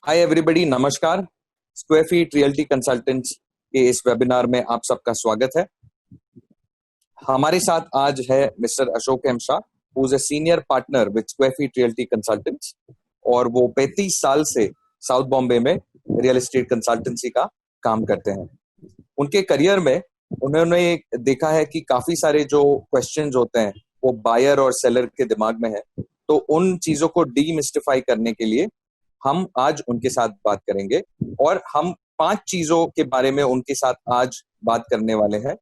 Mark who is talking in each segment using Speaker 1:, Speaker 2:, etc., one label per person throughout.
Speaker 1: Hi everybody, नमस्कार। Square Feet Realty consultants के इस वेबिनार में आप सबका स्वागत है। हमारे साथ आज है mister Ashok M Shah, who is a senior partner with Square Feet Realty Consultants, और वो 35 साल से साउथ बॉम्बे में रियल एस्टेट कंसल्टेंसी का काम करते हैं। उनके करियर में उन्होंने देखा है कि काफी सारे जो क्वेश्चंस होते हैं वो बायर और सेलर के दिमाग में है, तो उन चीजों को डीमिस्टिफाई करने के लिए हम आज उनके साथ बात करेंगे और हम 5 चीजों के बारे में उनके साथ आज बात करने वाले हैं।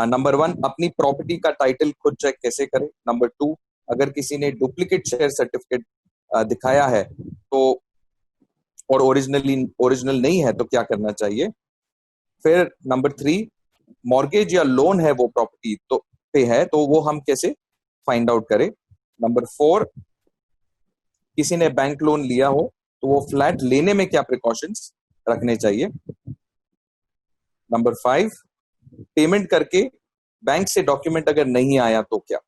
Speaker 1: नंबर 1, अपनी प्रॉपर्टी का टाइटल खुद चेक कैसे करें। नंबर 2, अगर किसी ने डुप्लीकेट शेयर सर्टिफिकेट दिखाया है तो और ओरिजिनल नहीं है तो क्या करना चाहिए। फिर नंबर 3, मॉर्गेज या लोन है वो प्रॉपर्टी तो पे है तो वो हम कैसे फाइंड आउट करें। नंबर 4, किसी ने बैंक लोन लिया हो तो वो फ्लैट लेने में क्या प्रिकॉशंस रखने चाहिए। नंबर 5, पेमेंट करके बैंक से डॉक्यूमेंट अगर नहीं आया तो क्या।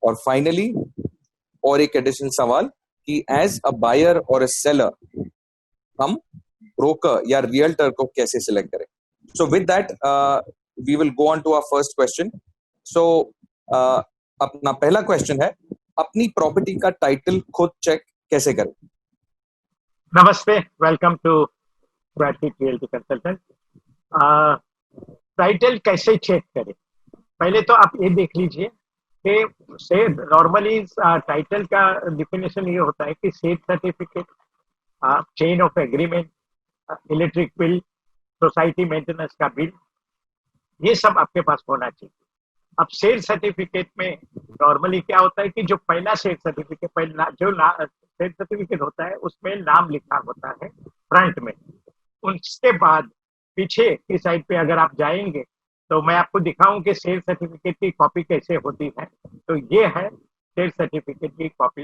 Speaker 1: और फाइनली और एक एडिशनल सवाल कि एज अ बायर और अ सेलर हम ब्रोकर या रियल्टर को कैसे सिलेक्ट करें। So with that we will go on to our first question. So अपना पहला क्वेश्चन है, अपनी प्रॉपर्टी का टाइटल खुद चेक कैसे करें।
Speaker 2: नमस्ते, welcome to Realty Consultant. Title कैसे चेक करें? पहले तो आप ये देख लीजिए कि से नॉर्मली टाइटल का डिफिनेशन ये होता है कि sale certificate, chain of agreement, electric bill, society maintenance का बिल, ये सब आपके पास होना चाहिए। अब सेल सर्टिफिकेट में नॉर्मली क्या होता है कि जो पहला सेल सर्टिफिकेट सेल सर्टिफिकेट होता है उसमें नाम लिखा होता है फ्रंट में। उसके बाद पीछे की साइड पे अगर आप जाएंगे तो मैं आपको दिखाऊं कि सेल सर्टिफिकेट की कॉपी कैसे होती है। तो ये है सेल सर्टिफिकेट की कॉपी।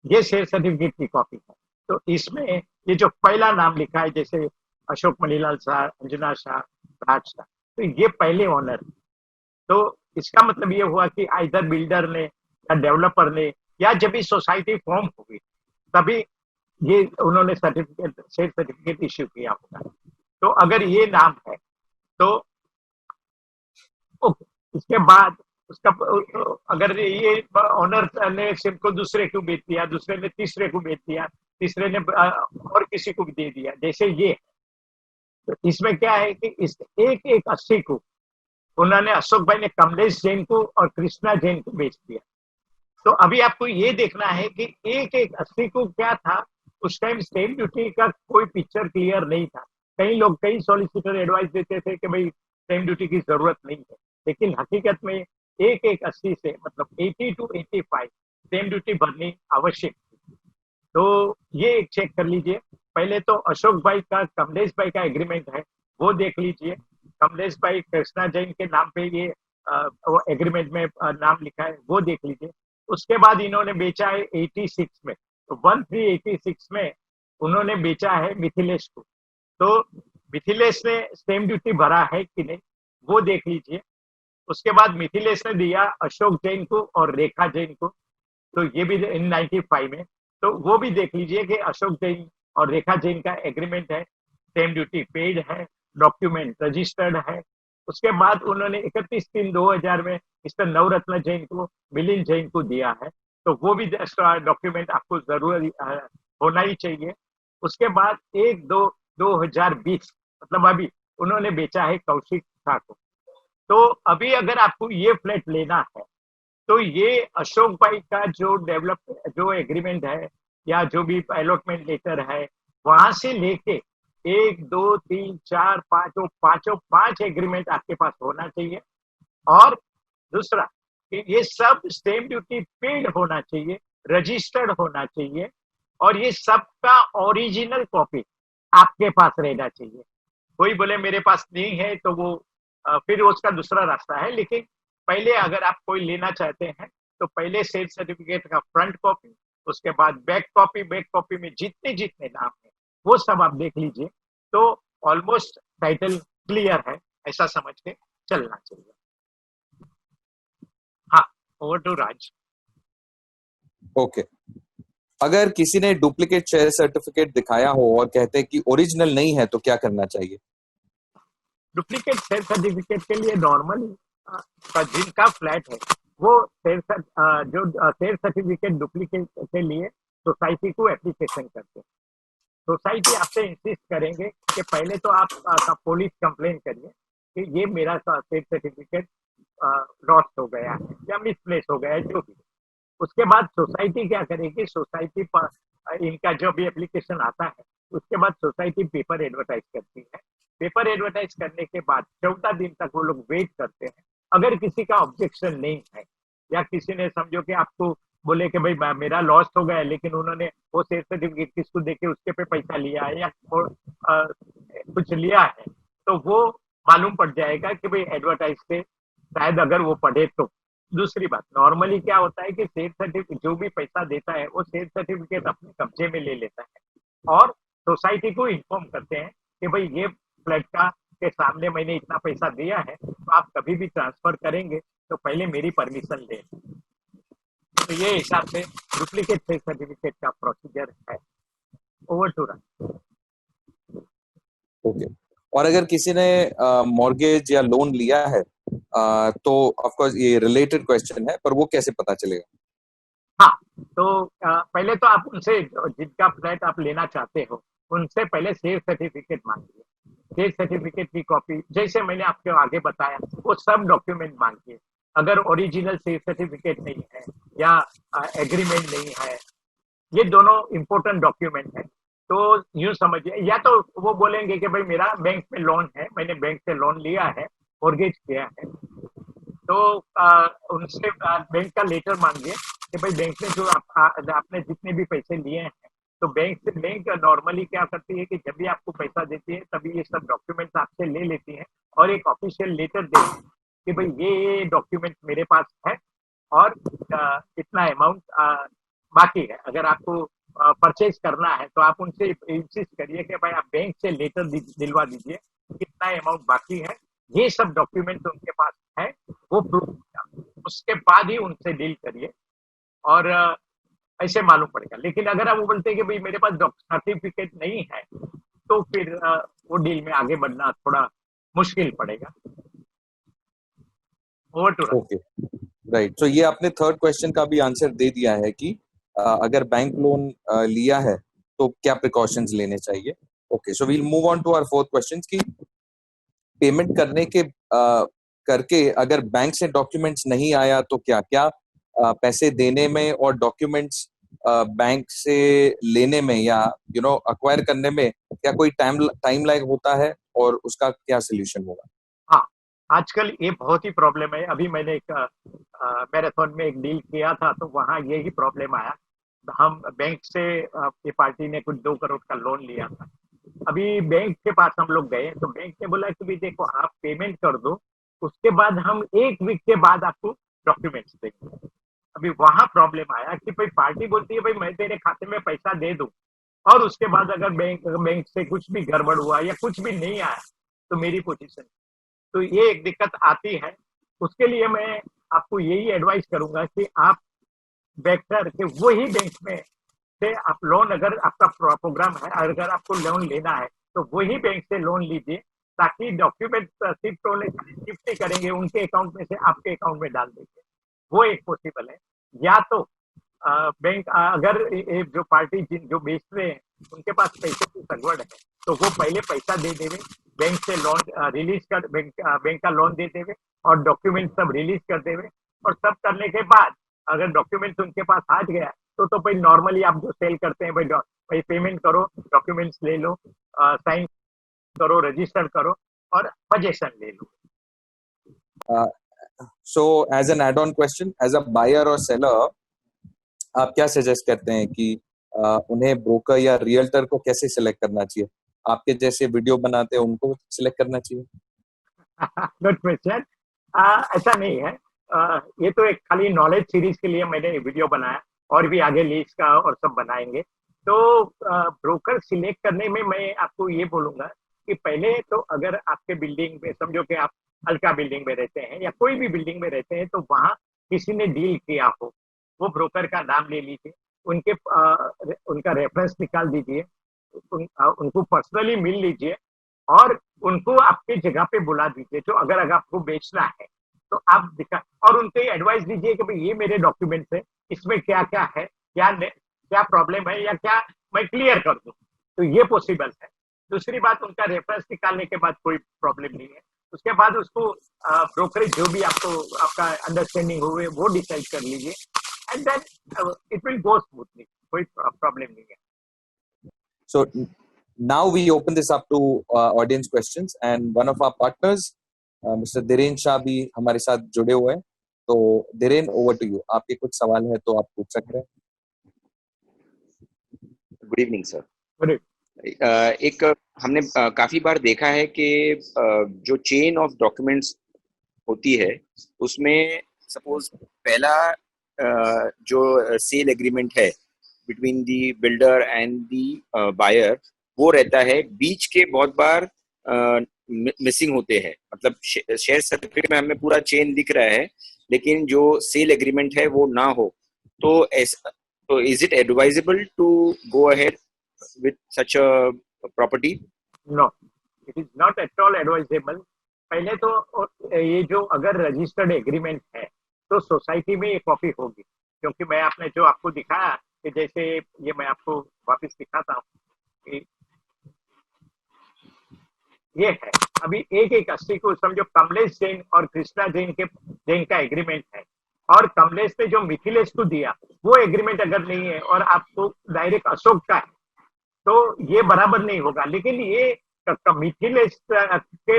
Speaker 2: ये सेल सर्टिफिकेट की कॉपी है। तो इसमें ये जो पहला नाम लिखा है, जैसे अशोक मणिलाल शाह, अंजना शाह, राज शाह, तो ये पहले ऑनर। तो इसका मतलब ये हुआ कि आइदर बिल्डर ने या डेवलपर ने या जब भी सोसाइटी फॉर्म होगी तभी ये उन्होंने सर्टिफिकेट सेल सर्टिफिकेट इश्यू किया होगा। तो अगर ये नाम है तो ओके। इसके बाद उसका अगर ये ऑनर ने सिर्फ को दूसरे को बेच दिया, दूसरे ने तीसरे को बेच दिया, तीसरे ने और किसी को भी दे दिया, जैसे ये, तो इसमें क्या है कि इस एक एक 80 को उन्होंने अशोक भाई ने कमलेश जैन को और कृष्णा जैन को बेच दिया। तो अभी आपको ये देखना है कि एक एक 80 को क्या था। उस टाइम स्टैंप ड्यूटी का कोई पिक्चर क्लियर नहीं था। कई सॉलिसिटर एडवाइस देते थे कि भाई स्टैंप ड्यूटी की जरूरत नहीं है, लेकिन हकीकत में एक एक 80 से मतलब 80 to 85 स्टैंप ड्यूटी भरनी आवश्यक थी। तो ये एक चेक कर लीजिए। पहले तो अशोक भाई का कमलेश भाई का एग्रीमेंट है वो देख लीजिए। कमलेश भाई कृष्णा जैन के नाम पे ये वो एग्रीमेंट में नाम लिखा है, वो देख लीजिए। उसके बाद इन्होंने बेचा है 86 में, तो 1386 में उन्होंने बेचा है मिथिलेश को। तो मिथिलेश ने स्टैम्प ड्यूटी भरा है कि नहीं वो देख लीजिए। उसके बाद मिथिलेश ने दिया अशोक जैन को और रेखा जैन को, तो ये भी इन 95 में, तो वो भी देख लीजिए कि अशोक जैन और रेखा जैन का एग्रीमेंट है, स्टैम्प ड्यूटी पेड है, डॉक्यूमेंट रजिस्टर्ड है। उसके बाद उन्होंने 31/3/2000 में मिस्टर नवरत्न जैन को, मिलिंद जैन को दिया है, तो वो भी डॉक्यूमेंट आपको जरूर होना ही चाहिए। उसके बाद 1/2/2020 मतलब अभी उन्होंने बेचा है कौशिक शाह को। तो अभी अगर आपको ये फ्लैट लेना है तो ये अशोक भाई का जो एग्रीमेंट है या जो भी अलॉटमेंट लेटर है वहां से लेके 1 2 3 4 पांचों 5 एग्रीमेंट आपके पास होना चाहिए। और दूसरा कि ये सब स्टैम्प ड्यूटी पेड होना चाहिए, रजिस्टर्ड होना चाहिए, और ये सबका ओरिजिनल कॉपी आपके पास रहना चाहिए। कोई बोले मेरे पास नहीं है तो वो फिर उसका दूसरा रास्ता है, लेकिन पहले अगर आप कोई लेना चाहते हैं तो पहले सेल सर्टिफिकेट का फ्रंट कॉपी, उसके बाद बैक कॉपी में जितने जितने नाम है वो सब आप देख लीजिए। तो ऑलमोस्ट टाइटल क्लियर है, ऐसा समझ के चलना चाहिए। हाँ, ओवर टू राज।
Speaker 1: ओके, अगर किसी ने डुप्लीकेट शेयर सर्टिफिकेट दिखाया हो और कहते हैं कि ओरिजिनल नहीं है तो क्या करना चाहिए?
Speaker 2: डुप्लीकेट शेयर सर्टिफिकेट के लिए नॉर्मली जिनका फ्लैट है वो जो शेयर सर्टिफिकेट डुप्लीकेट के लिए सोसाइटी को एप्लीकेशन करते हैं। सोसाइटी आपसे इंसिस्ट करेंगे कि पहले तो आप पुलिस कंप्लेन करिए कि ये मेरा शेयर सर्टिफिकेट लॉस्ट हो गया है या मिसप्लेस हो गया है, जो भी। उसके बाद सोसाइटी क्या करेगी, सोसाइटी पर इनका जो भी एप्लीकेशन आता है उसके बाद सोसाइटी पेपर एडवर्टाइज करती है। पेपर एडवर्टाइज करने के बाद 14 दिन तक वो लोग वेट करते हैं। अगर किसी का ऑब्जेक्शन नहीं है या किसी ने समझो कि आपको बोले कि भाई मेरा लॉस हो गया है, लेकिन उन्होंने वो शेयर सर्टिफिकेट किसको देके उसके पे पैसा लिया है या कुछ लिया है, तो वो मालूम पड़ जाएगा कि भाई एडवर्टाइज से शायद अगर वो पढ़े तो। दूसरी बात, नॉर्मली क्या होता है कि शेयर सर्टिफिकेट जो भी पैसा देता है वो शेयर सर्टिफिकेट अपने कब्जे में ले लेता है और सोसाइटी को इन्फॉर्म करते हैं कि भाई ये फ्लैट का के सामने मैंने इतना पैसा दिया है, तो आप कभी भी ट्रांसफर करेंगे तो पहले मेरी परमिशन ले। तो ये हिसाब से डुप्लीकेट शेयर सर्टिफिकेट का प्रोसीजर है। Over to run.
Speaker 1: ओके, और अगर किसी ने मॉर्गेज या लोन लिया है तो ऑफ कोर्स ये रिलेटेड क्वेश्चन है, पर वो कैसे पता चलेगा?
Speaker 2: हाँ, तो पहले तो आप उनसे जिनका फ्लैट आप लेना चाहते हो उनसे पहले शेयर सर्टिफिकेट मांगिए। शेयर सर्टिफिकेट की कॉपी, जैसे मैंने आपको आगे बताया, वो सब डॉक्यूमेंट मांगिए। अगर ओरिजिनल शेयर सर्टिफिकेट नहीं है या एग्रीमेंट नहीं है, ये दोनों इंपॉर्टेंट डॉक्यूमेंट है। तो यूं समझिए, या तो वो बोलेंगे कि भाई मेरा बैंक में लोन है, मैंने बैंक से लोन लिया है, मॉर्गेज किया है, तो उनसे बैंक का लेटर मांगिए कि भाई बैंक ने जो आपने जितने भी पैसे लिए हैं, तो बैंक नॉर्मली क्या करती है कि जब भी आपको पैसा देती है तभी ये सब डॉक्यूमेंट्स आपसे ले लेती है और एक ऑफिशियल लेटर देती है कि भाई ये डॉक्यूमेंट मेरे पास है और इतना अमाउंट बाकी है। अगर आपको परचेज करना है तो आप उनसे इंसिस्ट करिए कि भाई आप बैंक से लेटर दिलवा दीजिए कितना अमाउंट बाकी है। ये सब डॉक्यूमेंट उनके पास है, वो प्रूफ, उसके बाद ही उनसे डील करिए और ऐसे मालूम पड़ेगा। लेकिन अगर आप वो बोलते हैं कि भाई मेरे पास सर्टिफिकेट नहीं है, तो फिर वो डील में आगे बढ़ना थोड़ा मुश्किल पड़ेगा। Over to.
Speaker 1: Okay, right. तो ये आपने थर्ड क्वेश्चन का भी आंसर दे दिया है कि अगर बैंक लोन लिया है तो क्या प्रिकॉशंस लेने चाहिए। Okay, so we'll move on to our fourth question की पेमेंट करने के करके अगर बैंक से डॉक्यूमेंट्स नहीं आया तो क्या क्या पैसे देने में और डॉक्यूमेंट्स बैंक से लेने में या अक्वायर करने में क्या कोई टाइम लाइक होता है और उसका क्या सोल्यूशन होगा?
Speaker 2: हाँ, आजकल ये बहुत ही प्रॉब्लम है। अभी मैंने एक मैराथन में एक डील किया था तो वहाँ यही प्रॉब्लम आया। हम बैंक से ये पार्टी ने कुछ 2 करोड़ का लोन लिया था। अभी बैंक के पास हम लोग गए तो बैंक ने बोला कि भाई देखो आप पेमेंट कर दो, उसके बाद हम 1 वीक के बाद आपको डॉक्यूमेंट्स देंगे। अभी वहां प्रॉब्लम आया कि भाई पार्टी बोलती है भाई मैं तेरे खाते में पैसा दे दूं और उसके बाद अगर बैंक से कुछ भी गड़बड़ हुआ या कुछ भी नहीं आया तो मेरी पोजीशन, तो ये एक दिक्कत आती है। उसके लिए मैं आपको यही एडवाइस करूंगा कि आप बेहतर के वही बैंक में से आप लोन, अगर आपका प्रोग्राम है, अगर आपको लोन लेना है तो वही बैंक से लोन लीजिए, ताकि डॉक्यूमेंट शिफ्ट होने शिफ्ट नहीं करेंगे उनके अकाउंट में से आपके अकाउंट में डाल देंगे। वो एक पॉसिबल है। या तो बैंक अगर जो पार्टी जो बेच रहे हैं उनके पास पैसे की सगवड़ है तो वो पहले पैसा दे देवे, बैंक से लोन रिलीज कर, बैंक का लोन दे देवे और डॉक्यूमेंट सब रिलीज कर देवे। और सब करने के बाद अगर डॉक्यूमेंट्स उनके पास आ गया तो भाई नॉर्मली आप जो सेल करते हैं, भाई पेमेंट करो, डॉक्यूमेंट्स ले लो, साइन करो, रजिस्टर करो और पोजीशन ले लो।
Speaker 1: So as an add on question, as a buyer और सेलर आप क्या सजेस्ट करते हैं कि उन्हें ब्रोकर या रियल्टर को कैसे सिलेक्ट करना चाहिए? आपके जैसे वीडियो बनाते हैं उनको सिलेक्ट करना चाहिए?
Speaker 2: Good question. ऐसा नहीं है। ये तो एक खाली नॉलेज सीरीज के लिए मैंने वीडियो बनाया, और भी आगे लीज का और सब बनाएंगे। तो ब्रोकर सिलेक्ट करने में मैं आपको ये बोलूंगा कि पहले तो अगर आपके बिल्डिंग में समझो कि आप हल्का बिल्डिंग में रहते हैं या कोई भी बिल्डिंग में रहते हैं तो वहाँ किसी ने डील किया हो, वो ब्रोकर का नाम ले लीजिए, उनके उनका रेफरेंस निकाल दीजिए, उनको पर्सनली मिल लीजिए और उनको आपके जगह पे बुला दीजिए। जो अगर आपको बेचना है तो आप दिखा और उनको एडवाइस दीजिए कि भाई ये मेरे डॉक्यूमेंट्स है, इसमें क्या क्या है, क्या क्या प्रॉब्लम है या क्या मैं क्लियर कर दूं, तो ये पॉसिबल है। दूसरी बात, उनका रेफरेंस निकालने के बाद कोई प्रॉब्लम नहीं है। उसके बाद उसको ब्रोकरेज जो भी आपको आपका अंडरस्टैंडिंग हुए वो डिसाइड कर लीजिए and then it will go smoothly, कोई प्रॉब्लम नहीं है।
Speaker 1: So now we open this up to audience questions and one of our partners, Mr. Dhiren Shah भी हमारे साथ जुड़े हुए हैं। तो Dhiren, over to you. आपके कुछ सवाल है तो आप पूछ सकते हैं।
Speaker 3: Good evening sir.
Speaker 2: Good.
Speaker 3: एक हमने काफी बार देखा है कि जो चेन ऑफ डॉक्यूमेंट्स होती है उसमें सपोज पहला जो सेल एग्रीमेंट है between the builder and the buyer वो रहता है, बीच के बहुत बार मिसिंग होते हैं। मतलब शेयर सर्टिफिकेट में हमें पूरा चेन दिख रहा है लेकिन जो सेल एग्रीमेंट है वो ना हो, तो is it advisable to go ahead with such a property?
Speaker 2: No, it is not at all advisable. पहले तो ये जो अगर रजिस्टर्ड एग्रीमेंट है तो सोसाइटी में ये कॉपी होगी, क्योंकि मैं आपने जो आपको दिखाया कि जैसे ये मैं आपको वापस दिखाता हूँ, ये है अभी एक एक 80 को समझो कमलेश जैन और कृष्णा जैन का एग्रीमेंट है, और कमलेश ने जो मिथिलेश को दिया वो एग्रीमेंट अगर नहीं है और आपको डायरेक्ट अशोक का है तो ये बराबर नहीं होगा। लेकिन ये मिथिलेश के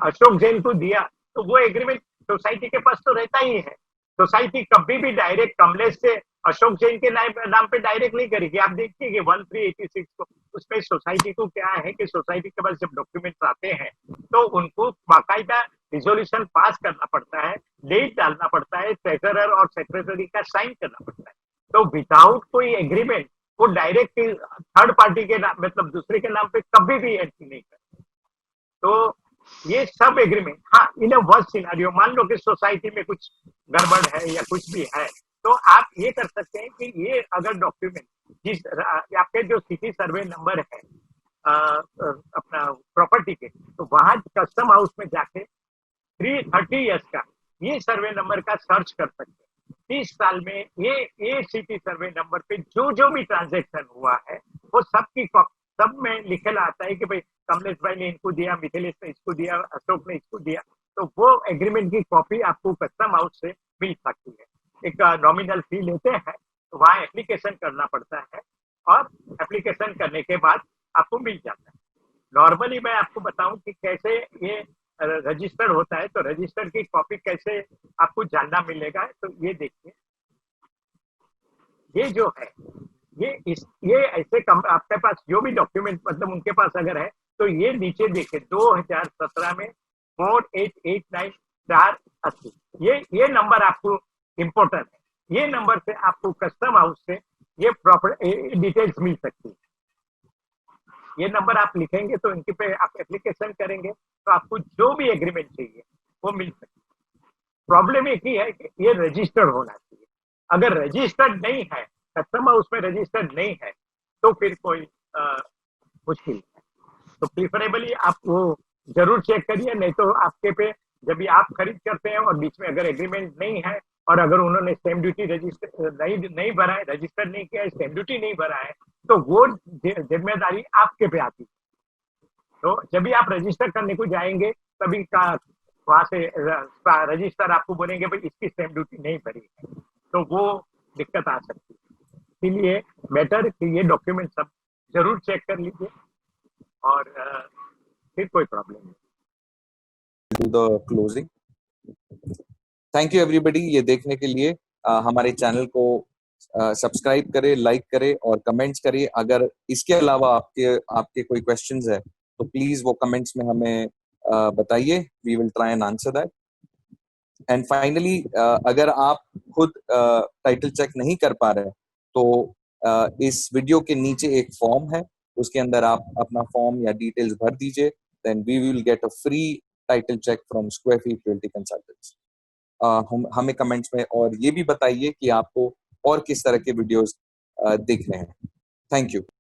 Speaker 2: अशोक जैन को दिया तो वो एग्रीमेंट सोसाइटी के पास तो रहता ही है। सोसाइटी कभी भी डायरेक्ट कमलेश से अशोक जैन के नाम पे डायरेक्ट नहीं करेगी। आप देखिए कि 1386 को उसमें सोसाइटी को क्या है कि सोसाइटी के पास जब डॉक्यूमेंट्स आते हैं तो उनको बाकायदा रिजोल्यूशन पास करना पड़ता है, डेट डालना पड़ता है, ट्रेजरर और सेक्रेटरी का साइन करना पड़ता है। तो विदाउट कोई एग्रीमेंट वो डायरेक्ट थर्ड पार्टी के नाम मतलब दूसरे के नाम पे कभी भी एंट्री नहीं करते। तो ये सब एग्रीमेंट, हाँ इन अ वर्स्ट सिनेरियो मान लो कि सोसाइटी में कुछ गड़बड़ है या कुछ भी है तो आप ये कर सकते हैं कि ये अगर डॉक्यूमेंट जिस आपके जो सिटी सर्वे नंबर है अपना प्रॉपर्टी के, तो वहां कस्टम हाउस में जाके 330 ईयर्स का ये सर्वे नंबर का सर्च कर सकते हैं। 30 साल में ये सिटी सर्वे नंबर पे जो भी ट्रांजेक्शन हुआ है वो सब में लिखेला आता है कि भाई कमलेश भाई ने इनको दिया, मिथिलेश ने इसको दिया, अशोक ने इसको दिया। तो वो एग्रीमेंट की कॉपी आपको कस्टम हाउस से मिल सकती है। एक नॉमिनल फी लेते हैं तो वहाँ एप्लीकेशन करना पड़ता है और एप्लीकेशन करने के बाद आपको मिल जाता है। नॉर्मली मैं आपको बताऊं कि कैसे ये रजिस्टर होता है, तो रजिस्टर की कॉपी कैसे आपको जानना मिलेगा। तो ये देखिए, ये जो है ये ऐसे आपके पास जो भी डॉक्यूमेंट मतलब उनके पास अगर है तो ये नीचे देखिए 2017 में 4889 ये नंबर आपको इम्पोर्टेंट है। ये नंबर से आपको कस्टम हाउस से ये प्रॉपर्टी डिटेल्स मिल सकती है। ये नंबर आप लिखेंगे तो इनके पे आप एप्लीकेशन करेंगे तो आपको जो भी एग्रीमेंट चाहिए वो मिल सकती है। प्रॉब्लम एक ही है कि ये रजिस्टर्ड होना चाहिए। अगर रजिस्टर्ड नहीं है, कस्टम हाउस में रजिस्टर्ड नहीं है तो फिर कोई मुश्किल है। तो प्रिफरेबली आप वो जरूर चेक करिए, नहीं तो आपके पे जब भी आप खरीद करते हैं और बीच में अगर एग्रीमेंट नहीं है और अगर उन्होंने स्टैम्प ड्यूटी रजिस्टर नहीं भरा है, रजिस्टर नहीं किया है, स्टैम्प ड्यूटी नहीं भरा है, तो वो जिम्मेदारी आपके पे आती है। तो जब भी आप रजिस्टर करने को जाएंगे तभी का वहां से रजिस्टर आपको बोलेंगे भाई इसकी स्टैम्प ड्यूटी नहीं भरी है, तो वो दिक्कत आ सकती है। इसलिए बेटर कि ये डॉक्यूमेंट सब जरूर चेक कर लीजिए और फिर कोई प्रॉब्लम नहीं।
Speaker 1: Do the closing. Thank you everybody ये देखने के लिए। हमारे चैनल को सब्सक्राइब करें, लाइक करें और कमेंट्स करिए। अगर इसके अलावा आपके कोई क्वेश्चंस है तो प्लीज वो कमेंट्स में हमें बताइए, we will try and answer that. And finally अगर आप खुद टाइटल चेक नहीं कर पा रहे तो इस वीडियो के नीचे एक फॉर्म है, उसके अंदर आप अपना फॉर्म या डिटेल्स भर दीजिए, then we will get a free title check from Square Feet Realty Consultants. हमें कमेंट्स में, और ये भी बताइए कि आपको और किस तरह के वीडियोस देखने हैं। Thank you.